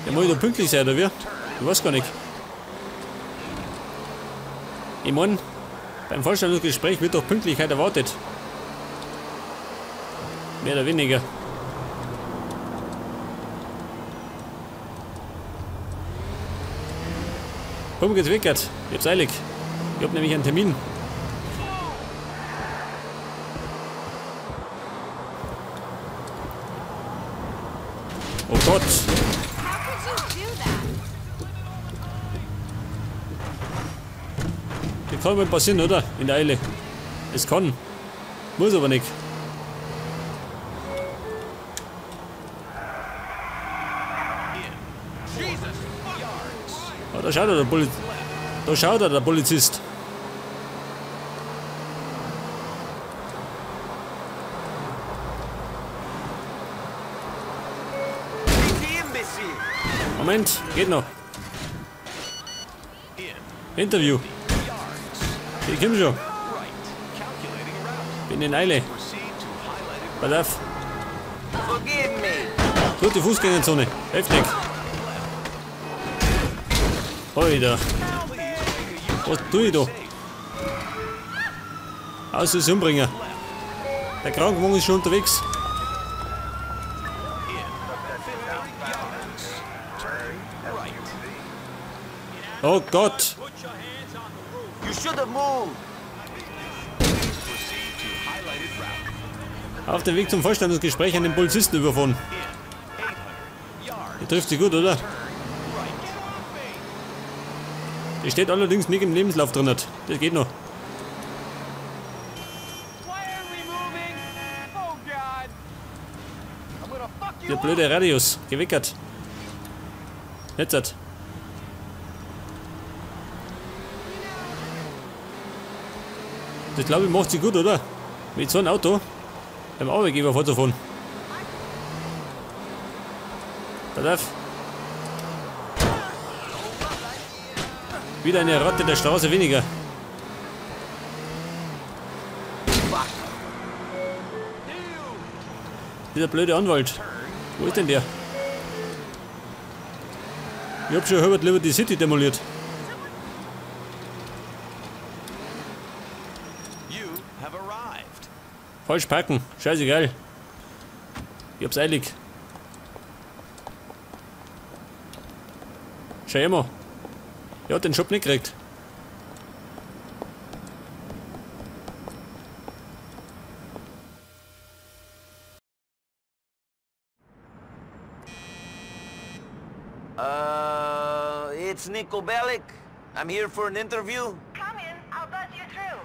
Der muss doch pünktlich sein, oder wie? Ich weiß gar nicht. Ich meine, beim Vorstellungsgespräch wird doch Pünktlichkeit erwartet. Mehr oder weniger. Komm, geht's weg jetzt. Ich hab's eilig. Ich hab nämlich einen Termin. Oh Gott. Das kann mal passieren, oder? In der Eile. Es kann. Muss aber nicht. Oh, da schaut er, der Polizist. Moment, geht noch. Interview. Ich komm schon. Bin in Eile. Pass auf. Gut, die Fußgängerzone. Heftig. Alter. Was tue ich da? Aus ist Umbringer. Der Krankenwagen ist schon unterwegs. Oh Gott! Auf dem Weg zum Vorstellungsgespräch an den Polizisten überfahren. Die trifft sie gut, oder? Die steht allerdings nicht im Lebenslauf drin. Das geht noch. Der blöde Radius. Gewickert. Jetzt hat. Das glaube ich macht sie gut, oder? Mit so einem Auto beim Arbeitgeber vorzufahren. Pass auf. Wieder eine Ratte der Straße weniger. Dieser blöde Anwalt. Wo ist denn der? Ich hab schon Herbert Liberty City demoliert. Falsch parken. Scheißegal. Ich hab's eilig. Schau her mal. Er hat den Job nicht gekriegt. It's Nico Bellic. I'm here for an interview. Come in, I'll buzz you through.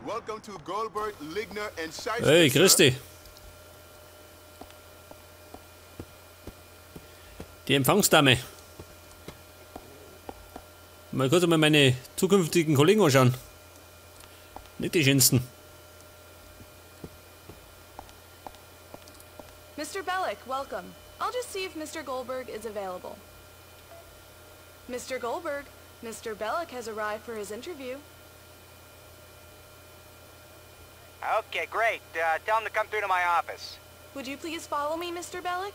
Welcome to Goldberg, Ligner and Scheisse. Hey, grüß dich. Die Empfangsdame. Mal kurz einmal meine zukünftigen Kollegen anschauen. Nicht die schönsten. Mr. Bellic, welcome. I'll just see if Mr. Goldberg is available. Mr. Goldberg, Mr. Bellic has arrived for his interview. Okay, great. Tell him to come through to my office. Would you please follow me, Mr. Bellic?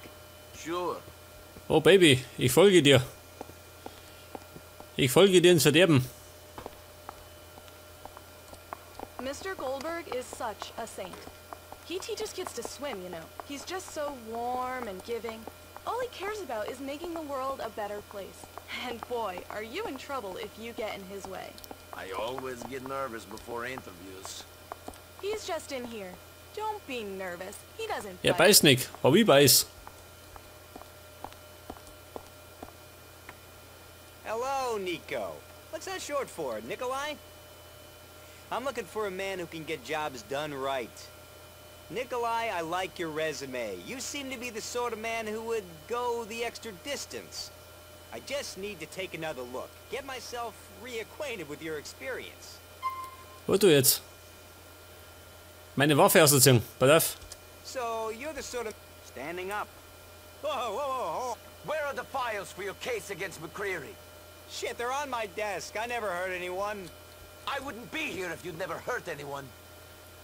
Sure. Oh Baby, ich folge dir. Ich folge dir ins Verderben. Mr. Goldberg is such a saint. He teaches kids to swim, you know. He's just so warm and giving. All he cares about is making the world a better place. And boy, are you in trouble if you get in his way. I always get nervous before interviews. He's just in here. Don't be nervous. He doesn't Er bite. beißt nicht, aber ich beiß. Hello, Nico. What's that short for, Nikolai? I'm looking for a man who can get jobs done right. Nikolai, I like your resume. You seem to be the sort of man who would go the extra distance. I just need to take another look. Get myself reacquainted with your experience. Was du jetzt? Meine Waffe ausziehen. Pass auf. So, you're the sort of... Standing up. Whoa, whoa, whoa, whoa. Where are the files for your case against McCreary? Shit, they're on my desk. I never hurt anyone. I wouldn't be here if you'd never hurt anyone.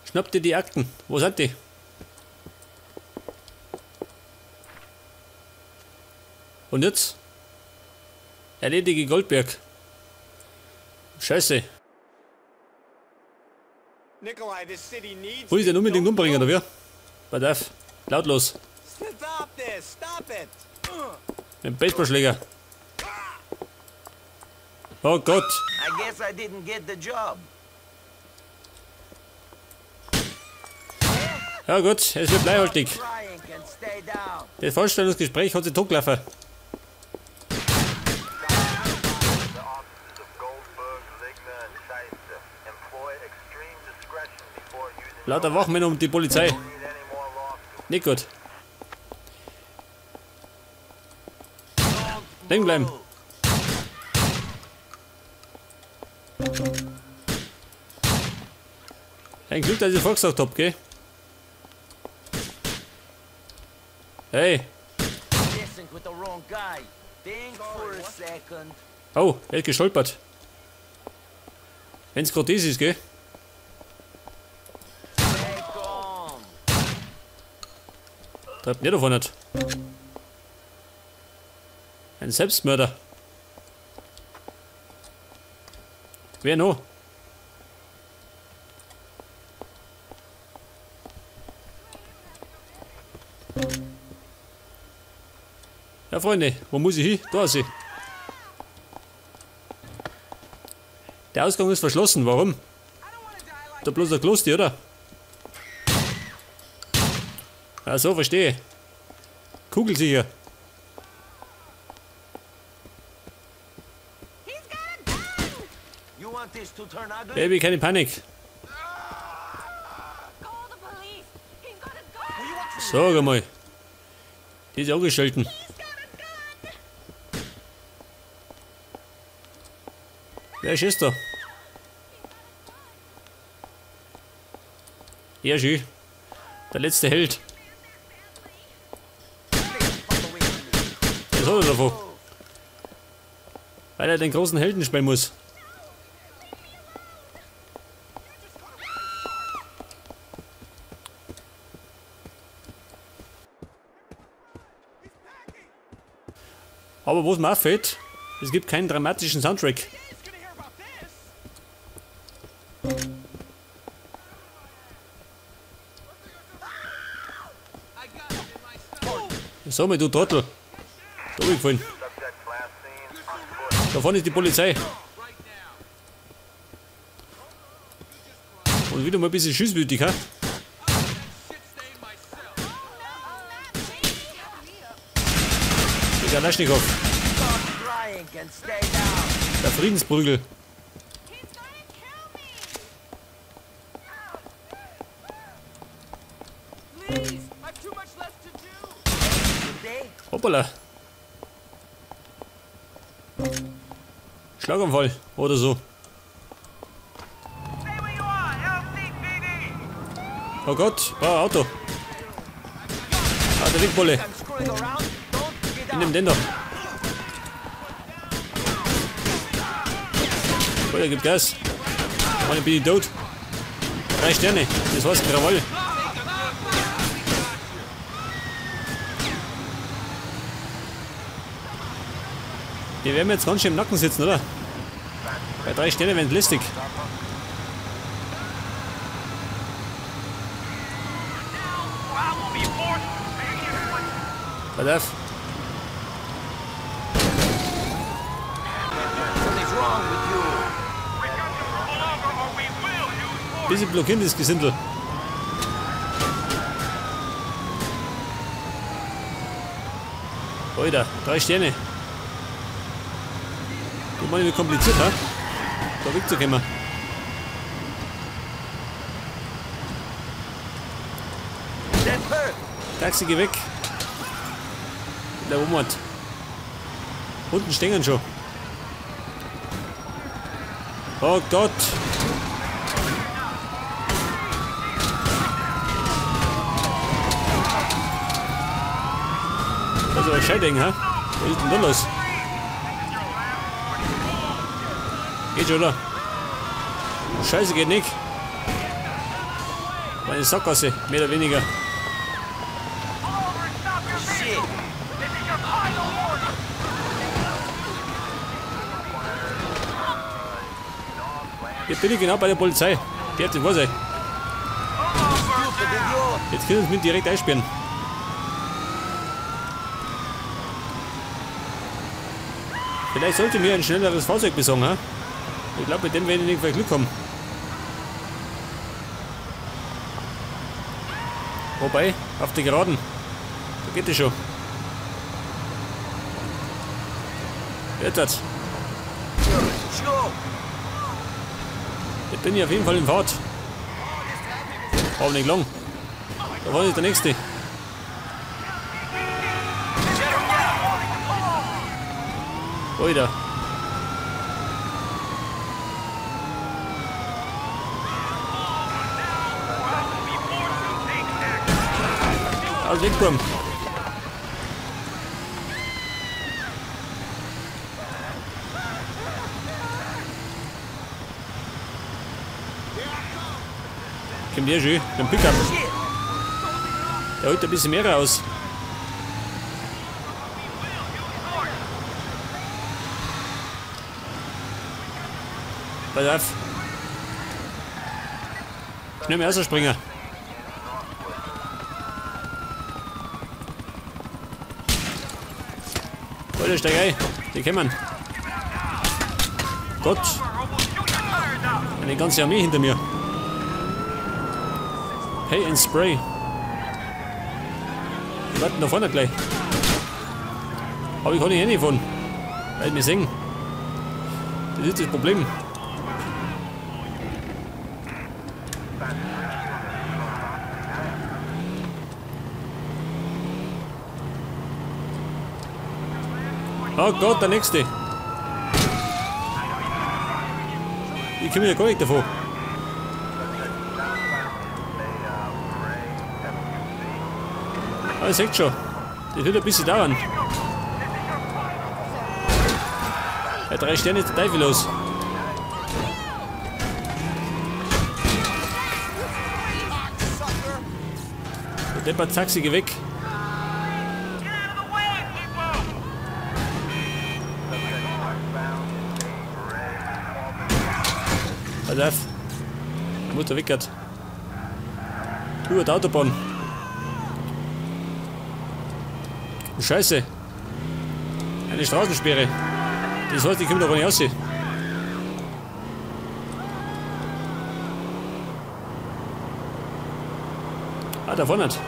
Schnapp dir die Akten. Wo sind die? Und jetzt? Erledige Goldberg. Scheiße. Nikolai, this city needs Wo ist denn me. unbedingt Don't umbringen, go. oder wie? Pass auf. Lautlos. Stop this! Stop it! Mit dem Baseballschläger. Oh Gott. I guess I didn't get the job. Ja gut, es wird bleihaltig. Crying and stay down. Das Vorstellungsgespräch hat sich totgelaufen. The offices of Goldberg, Ligner, and Scheisse employ extreme discretion before using Lauter Wachmänner und die Polizei. need any more lawsuits. Nicht gut. Liegen bleiben. Ein Glück, dass ich vorgesagt hab, gell? Hey. Messing with the wrong guy. Think for a second. Oh, er ist gestolpert. Wenn's grad das ist, gell? Stay calm. Treibt nicht davon nicht. Ein Selbstmörder. Wer noch? Ja, Freunde, wo muss ich hin? Da ist sie. Der Ausgang ist verschlossen, warum? Da bloß ein Kloster, oder? Ach so, verstehe. Kugelsicher. You want this to turn ugly? Baby, keine Panik. Call the police. He's got a gun. Sag einmal. Diese Angestellten. He's got a gun. Wer schießt da? Ja, schön. Der letzte Held. Was hat er davon? Weil er den großen Helden spielen muss. Aber was mir auffällt, es gibt keinen dramatischen Soundtrack. Sag mal, du Trottel. Da hab ich gefallen. Subject last seen on foot. Da vorne ist die Polizei. Und wieder mal ein bisschen schießwütig, ha? Der Kalaschnikow, Stop crying and stay down. der Friedensprügel. He's gonna kill me. Please! I've too much left to do! Today? Hoppala. Schlaganfall oder so. Stay where you are. LCPD. Oh Gott, ein Auto. Ah, der Wegbolle. I'm screwing around. Don't get Ich out. nehm den da. Oh, der gibt Gas. Mann, ich bin tot. 3 Sterne. Das war's, Krawall. Die werden mir jetzt ganz schön im Nacken sitzen, oder? Bei 3 Sterne werden lästig. Pass auf. What is wrong with you? Bisschen blockieren das Gesindel. Alter, 3 Sterne. Die machen wie kompliziert, ha? Da wegzukommen. That hurt. Taxi, geh weg. Der Womert. Unten stehen schon. Oh Gott. Das ist aber Scheiding, ha? Was ist denn da los? Geht schon, oder? Scheiße, geht nicht. War eine Sackgasse, mehr oder weniger. Shit! Jetzt bin ich genau bei der Polizei. Fertig, was ich. Jetzt können wir uns mit direkt einsperren. Vielleicht sollte mir ein schnelleres Fahrzeug besorgen, ha? Ich glaube, mit dem werden wir nicht Glück haben. Wobei, auf die Geraden. Da geht es schon. Jetzt. Jetzt bin ich auf jeden Fall in Fahrt. Aber nicht lang. Da war nicht der nächste. Alter. Also wegkommen. Kommt der schön, beim Pickup. Der holt ein bisschen mehr raus. Pass auf. Schnell mal rausspringen. Alter, steig ein. Die kommen. Gott. Eine ganze Armee hinter mir. Hey, ein Spray. Die warten da vorne gleich. Aber ich kann nicht hinfahren. Weil wir sehen. Das ist das Problem. Oh Gott, der nächste. Ich komme ja gar nicht davon. Ah, ihr seht schon. Das wird ein bisschen dauern. Bei 3 Sterne ist der Teufel los. Der deppert Taxi, geh weg. Pass auf. Die Mutter wickert. Über die Autobahn. Scheiße. Eine Straßensperre. Das heißt, ich komme da gar nicht raus. Ah, da vorne nicht.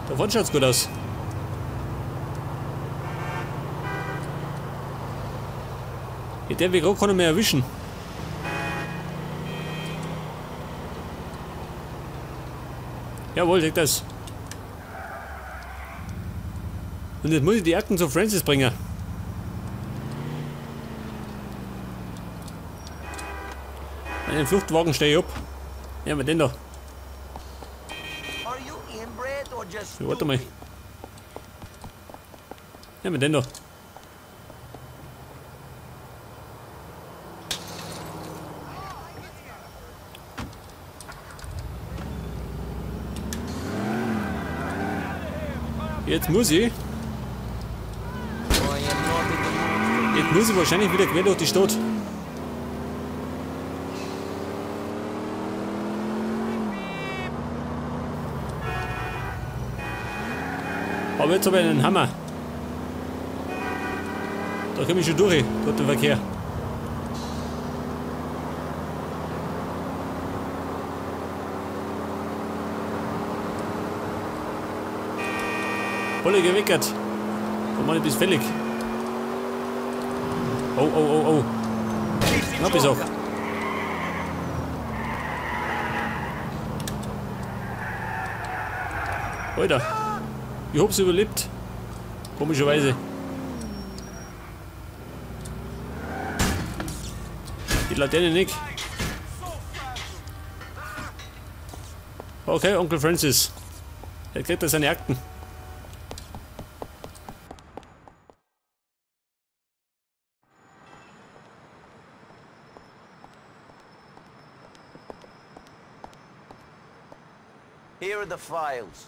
Da vorne schaut es gut aus. Ja, der will gerade keiner mehr erwischen. Jawohl, sag das. Und jetzt muss ich die Akten zu Francis bringen. Einen Fluchtwagen stehe ich ab. Ja, mit den da. Are you inbred or just Ja, warte mal. Ja, mit den da. Jetzt muss ich. Jetzt muss ich wahrscheinlich wieder quer durch die Stadt. Aber jetzt habe ich einen Hammer. Da komme ich schon durch, dort der Verkehr. Voll gewickert. Komm mal, bis fällig. Oh, oh, oh, oh. Knapp ist auch. Alter. Ich hab's überlebt. Komischerweise. Die Laterne nicht. Okay, Onkel Francis. Er kriegt da seine Akten. Here are the files.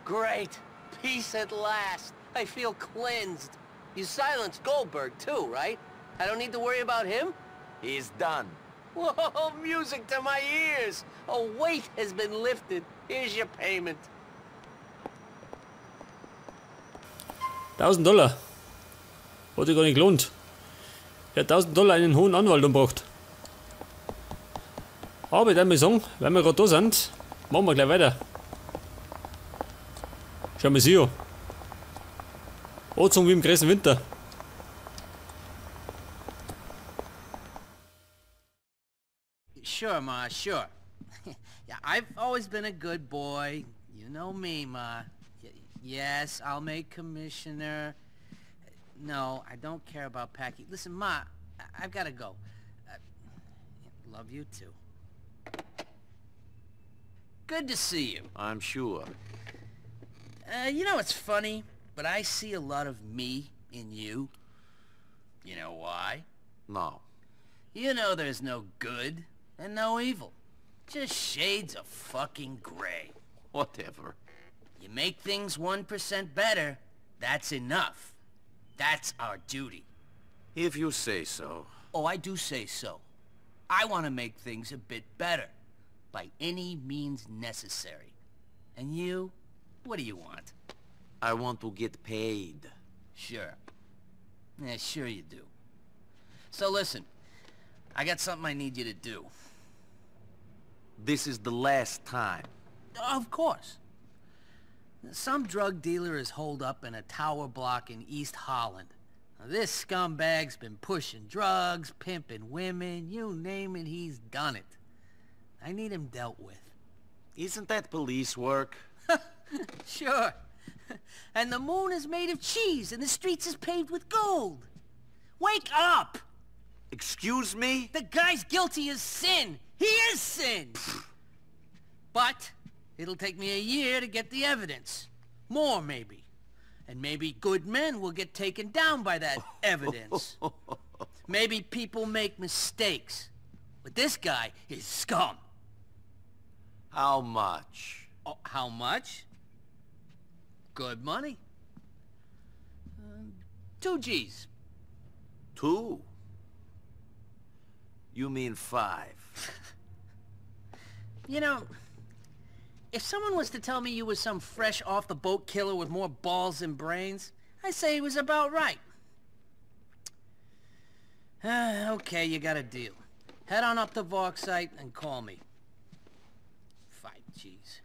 Great. Peace at last. I feel cleansed. You silenced Goldberg too, right? I don't need to worry about him? He's done. Whoa, music to my ears. A weight has been lifted. Here's your payment. $1000. Hat sich gar nicht gelohnt. Ich hätte $1000 einen hohen Anwalt umgebracht. Aber ich würde mal sagen, wenn wir gerade da sind, machen wir gleich weiter. Schau mal hier. Angezogen wie im großen Winter. Sure, Ma, sure. Yeah, I've always been a good boy. You know me, Ma. Yes, I'll make commissioner. No, I don't care about Packy. Listen, Ma, I've got to go. Love you, too. Good to see you. I'm sure. You know, it's funny, but I see a lot of me in you. You know why? No. You know there's no good and no evil. Just shades of fucking gray. Whatever. You make things 1% better, that's enough. That's our duty. If you say so. Oh, I do say so. I want to make things a bit better, by any means necessary. And you? What do you want? I want to get paid. Sure. Yeah, sure you do. So listen, I got something I need you to do. This is the last time. Of course. Some drug dealer is holed up in a tower block in East Holland. Now, this scumbag's been pushing drugs, pimping women, you name it, he's done it. I need him dealt with. Isn't that police work? Sure. And the moon is made of cheese and the streets is paved with gold. Wake up! Excuse me? The guy's guilty as sin. He is sin. But it'll take me a year to get the evidence. More, maybe. And maybe good men will get taken down by that evidence. Maybe people make mistakes. But this guy is scum. How much? Oh, how much? Good money. 2 G's. 2? You mean 5? You know, if someone was to tell me you was some fresh off-the-boat killer with more balls than brains, I'd say he was about right. Okay, you got a deal. Head on up to Vorksite and call me. 5 G's.